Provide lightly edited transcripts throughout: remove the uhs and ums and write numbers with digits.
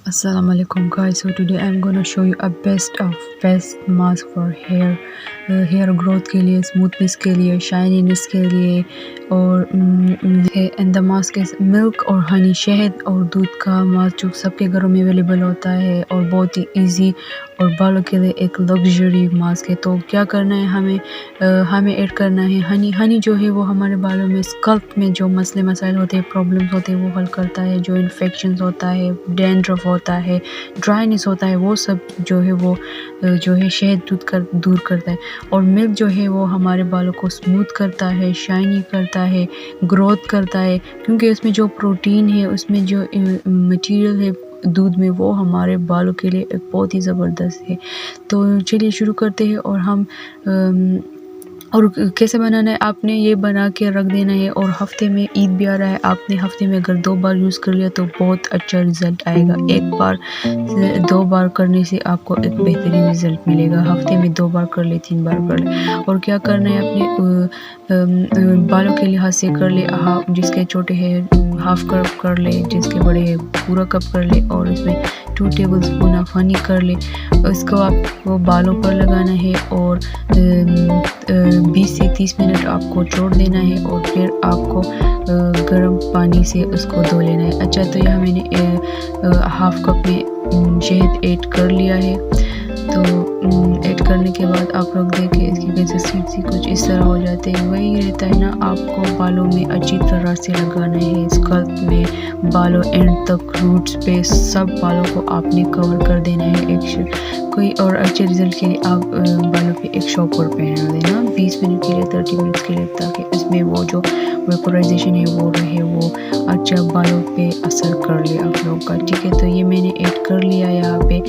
Assalamu alaikum guys. So today I'm gonna show you a best mask for hair growth के लिए, smoothness के लिए, shininess के लिए और and the mask is milk और honey, शहद और दूध का मास्क जो सबके घरों में अवेलेबल होता है और बहुत ही इजी और बालों के लिए एक लग्जरी मास्क है। तो क्या करना है, हमें ऐड करना है हनी जो है वो हमारे बालों में स्कल्प में जो मसले मसाइल होते हैं, प्रॉब्लम्स होते हैं वो हल करता है। जो इन्फेक्शंस होता है, डैंड्रफ होता है, ड्राइनेस होता है, वो सब जो है वो जो है शहद दूर करता है। और मिल्क जो है वो हमारे बालों को स्मूथ करता है, शाइनी करता है, ग्रोथ करता है, क्योंकि उसमें जो प्रोटीन है, उसमें जो मटेरियल है दूध में, वो हमारे बालों के लिए एक बहुत ही ज़बरदस्त है। तो चलिए शुरू करते हैं। और कैसे बनाना है, आपने ये बना के रख देना है। और हफ्ते में ईद भी आ रहा है, आपने हफ्ते में अगर 2 बार यूज़ कर लिया तो बहुत अच्छा रिज़ल्ट आएगा। 1 बार से 2 बार करने से आपको एक बेहतरीन रिज़ल्ट मिलेगा। हफ्ते में 2 बार कर ले, 3 बार कर ले। और क्या करना है, अपने बालों के लिहाज से कर ले। जिसके छोटे हैं हाफ कप कर ले, जिसके बड़े हैं पूरा कप कर ले, और इसमें 2 टेबल स्पून ऑफ हनी कर ले। इसको आपको बालों पर लगाना है और 20 से 30 मिनट आपको छोड़ देना है और फिर आपको गर्म पानी से उसको धो लेना है। अच्छा, तो यहाँ मैंने हाफ कप में शहद ऐड कर लिया है। तो ऐड करने के बाद आप रख दें कि इसकी कंसिस्टेंसी कुछ इस तरह हो जाते हैं। वही रहता है ना, आपको बालों में अच्छी तरह से लगाना है, स्कल्प में, बालों एंड तक, रूट्स पे, सब बालों को आपने कवर कर देना है। कोई और अच्छे रिजल्ट के लिए आप बालों पे एक शॉपर पहना देना 20 मिनट के लिए, 30 मिनट के लिए, ताकि इसमें वो जो वेपोराइजेशन है वो रहे, वो अच्छा बालों पे असर कर ले आप लोग का। ठीक है, तो ये मैंने ऐड कर लिया यहाँ पे।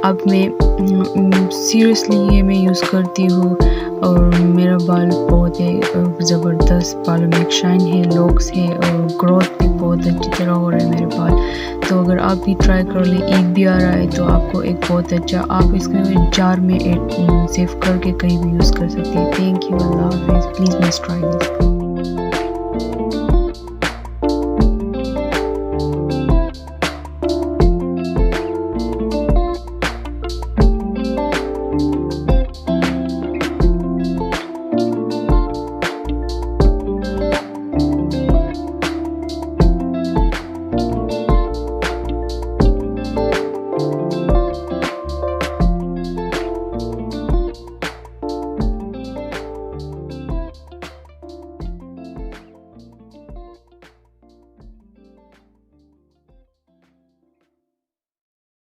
अब मैं सीरियसली ये मैं यूज़ करती हूँ और मेरा बाल बहुत ही ज़बरदस्त, बालों में एक शाइन है, लॉक्स है और ग्रोथ भी बहुत अच्छी तरह हो रहा है मेरे बाल। तो अगर आप भी ट्राई कर लें, ईद भी आ रहा है तो आपको एक बहुत अच्छा, आप इसको जार में सेव करके कहीं भी यूज़ कर सकते हैं। थैंक यू, अल्लाह हाफिज़, प्लीज़ मस्ट ट्राई दिस।